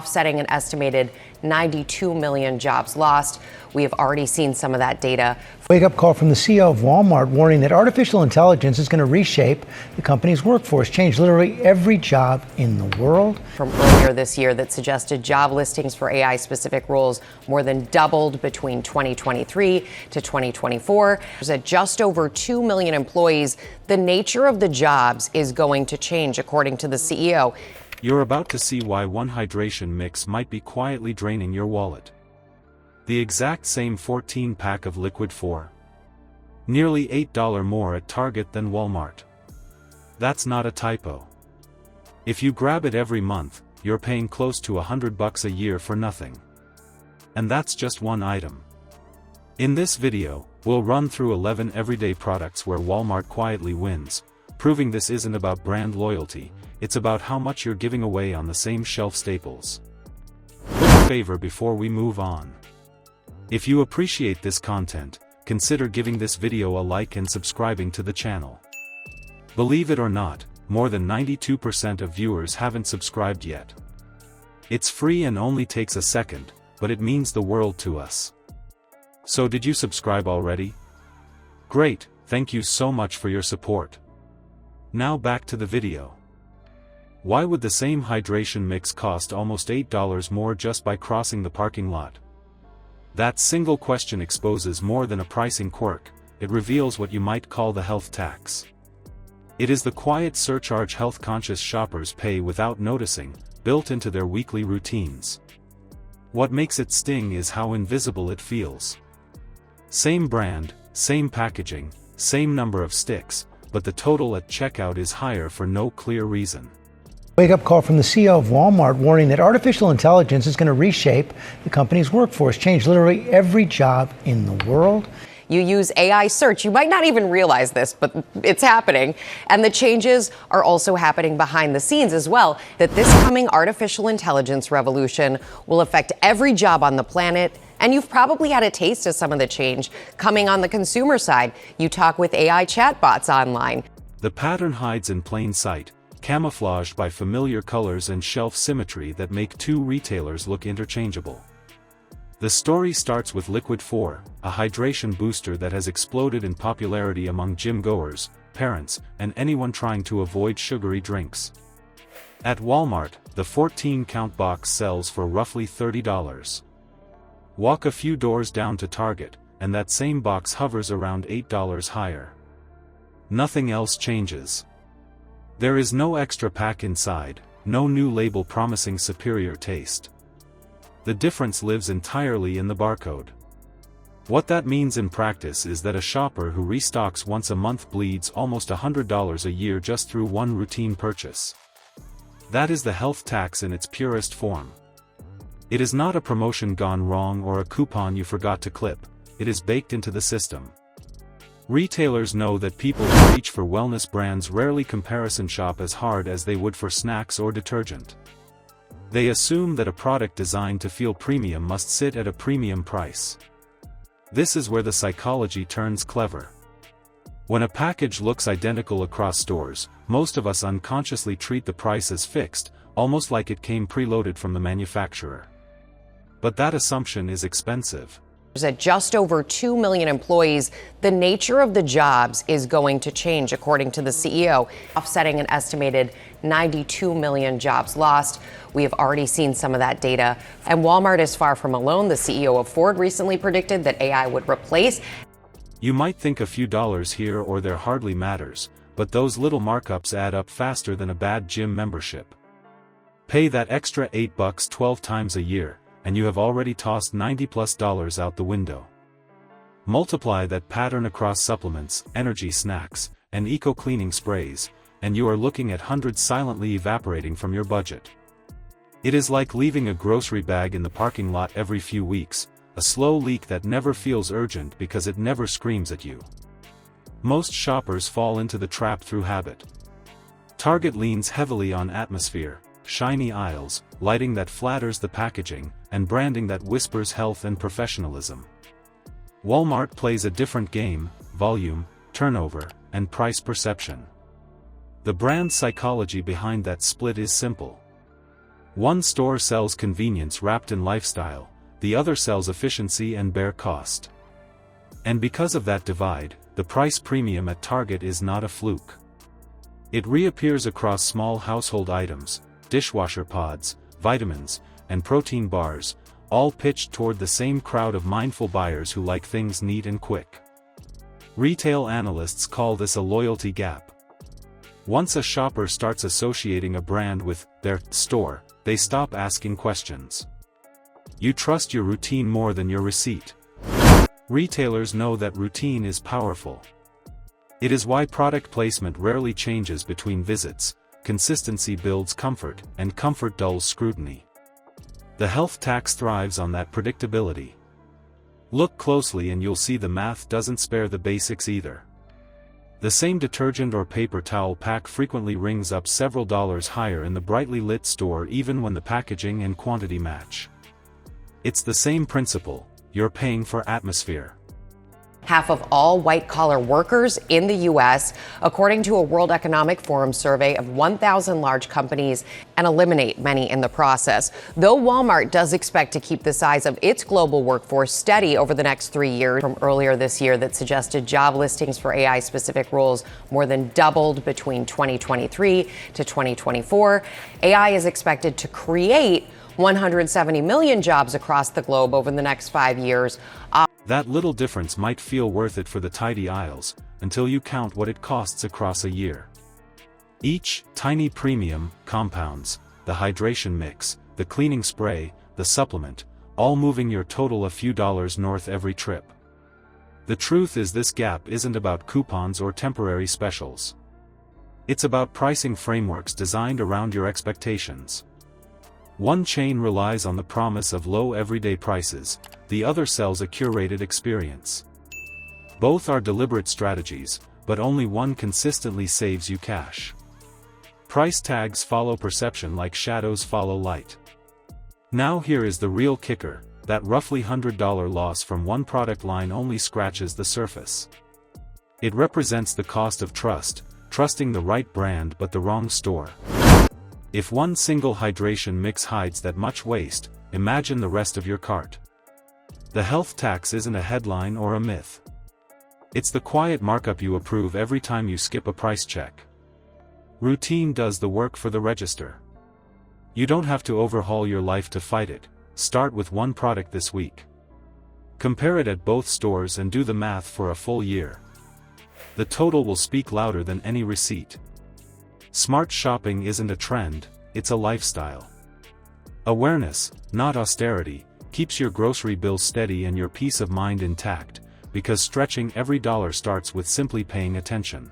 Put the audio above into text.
offsetting an estimated 92 million jobs lost. We have already seen some of that data. Wake-up call from the CEO of Walmart warning that artificial intelligence is going to reshape the company's workforce, change literally every job in the world. From earlier this year that suggested job listings for AI-specific roles more than doubled between 2023 to 2024. At just over 2 million employees, the nature of the jobs is going to change, according to the CEO. You're about to see why one hydration mix might be quietly draining your wallet. The exact same 14-pack of liquid for nearly $8 more at Target than Walmart. That's not a typo. If you grab it every month, you're paying close to $100 a year for nothing. And that's just one item. In this video, we'll run through 11 everyday products where Walmart quietly wins, proving this isn't about brand loyalty, it's about how much you're giving away on the same shelf staples. Quick favor before we move on. If you appreciate this content, consider giving this video a like and subscribing to the channel. Believe it or not, more than 92% of viewers haven't subscribed yet. It's free and only takes a second, but it means the world to us. So did you subscribe already? Great, thank you so much for your support. Now back to the video. Why would the same hydration mix cost almost $8 more just by crossing the parking lot? That single question exposes more than a pricing quirk, it reveals what you might call the health tax. It is the quiet surcharge health-conscious shoppers pay without noticing, built into their weekly routines. What makes it sting is how invisible it feels. Same brand, same packaging, same number of sticks, but the total at checkout is higher for no clear reason. Wake-up call from the CEO of Walmart warning that artificial intelligence is going to reshape the company's workforce, change literally every job in the world. You use AI search. You might not even realize this, but it's happening. And the changes are also happening behind the scenes as well, that this coming artificial intelligence revolution will affect every job on the planet. And you've probably had a taste of some of the change coming on the consumer side. You talk with AI chatbots online. The pattern hides in plain sight, camouflaged by familiar colors and shelf symmetry that make two retailers look interchangeable. The story starts with Liquid 4, a hydration booster that has exploded in popularity among gym-goers, parents, and anyone trying to avoid sugary drinks. At Walmart, the 14-count box sells for roughly $30. Walk a few doors down to Target, and that same box hovers around $8 higher. Nothing else changes. There is no extra pack inside, no new label promising superior taste. The difference lives entirely in the barcode. What that means in practice is that a shopper who restocks once a month bleeds almost $100 a year just through one routine purchase. That is the health tax in its purest form. It is not a promotion gone wrong or a coupon you forgot to clip, it is baked into the system. Retailers know that people who reach for wellness brands rarely comparison shop as hard as they would for snacks or detergent. They assume that a product designed to feel premium must sit at a premium price. This is where the psychology turns clever. When a package looks identical across stores, most of us unconsciously treat the price as fixed, almost like it came preloaded from the manufacturer. But that assumption is expensive. At just over 2 million employees, the nature of the jobs is going to change, according to the CEO, offsetting an estimated 92 million jobs lost. We have already seen some of that data. And Walmart is far from alone. The CEO of Ford recently predicted that AI would replace. You might think a few dollars here or there hardly matters, but those little markups add up faster than a bad gym membership. Pay that extra $8 12 times a year, and you have already tossed $90+ out the window. Multiply that pattern across supplements, energy snacks, and eco-cleaning sprays, and you are looking at hundreds silently evaporating from your budget. It is like leaving a grocery bag in the parking lot every few weeks, a slow leak that never feels urgent because it never screams at you. Most shoppers fall into the trap through habit. Target leans heavily on atmosphere, shiny aisles, lighting that flatters the packaging, and branding that whispers health and professionalism. Walmart plays a different game: volume, turnover, and price perception. The brand psychology behind that split is simple. One store sells convenience wrapped in lifestyle, the other sells efficiency and bare cost. And because of that divide, the price premium at Target is not a fluke. It reappears across small household items, dishwasher pods, vitamins, and protein bars, all pitched toward the same crowd of mindful buyers who like things neat and quick. Retail analysts call this a loyalty gap. Once a shopper starts associating a brand with their store, they stop asking questions. You trust your routine more than your receipt. Retailers know that routine is powerful. It is why product placement rarely changes between visits. Consistency builds comfort, and comfort dulls scrutiny. The health tax thrives on that predictability. Look closely and you'll see the math doesn't spare the basics either. The same detergent or paper towel pack frequently rings up several dollars higher in the brightly lit store even when the packaging and quantity match. It's the same principle: you're paying for atmosphere. Half of all white-collar workers in the U.S., according to a World Economic Forum survey of 1,000 large companies, and eliminate many in the process. Though Walmart does expect to keep the size of its global workforce steady over the next 3 years, from earlier this year that suggested job listings for AI-specific roles more than doubled between 2023 to 2024. AI is expected to create 170 million jobs across the globe over the next 5 years. That little difference might feel worth it for the tidy aisles, until you count what it costs across a year. Each tiny premium compounds: the hydration mix, the cleaning spray, the supplement, all moving your total a few dollars north every trip. The truth is, this gap isn't about coupons or temporary specials. It's about pricing frameworks designed around your expectations. One chain relies on the promise of low everyday prices, the other sells a curated experience. Both are deliberate strategies, but only one consistently saves you cash. Price tags follow perception like shadows follow light. Now here is the real kicker: that roughly $100 loss from one product line only scratches the surface. It represents the cost of trust, trusting the right brand but the wrong store. If one single hydration mix hides that much waste, imagine the rest of your cart. The health tax isn't a headline or a myth. It's the quiet markup you approve every time you skip a price check. Routine does the work for the register. You don't have to overhaul your life to fight it. Start with one product this week. Compare it at both stores and do the math for a full year. The total will speak louder than any receipt. Smart shopping isn't a trend, it's a lifestyle. Awareness, not austerity, keeps your grocery bill steady and your peace of mind intact, because stretching every dollar starts with simply paying attention.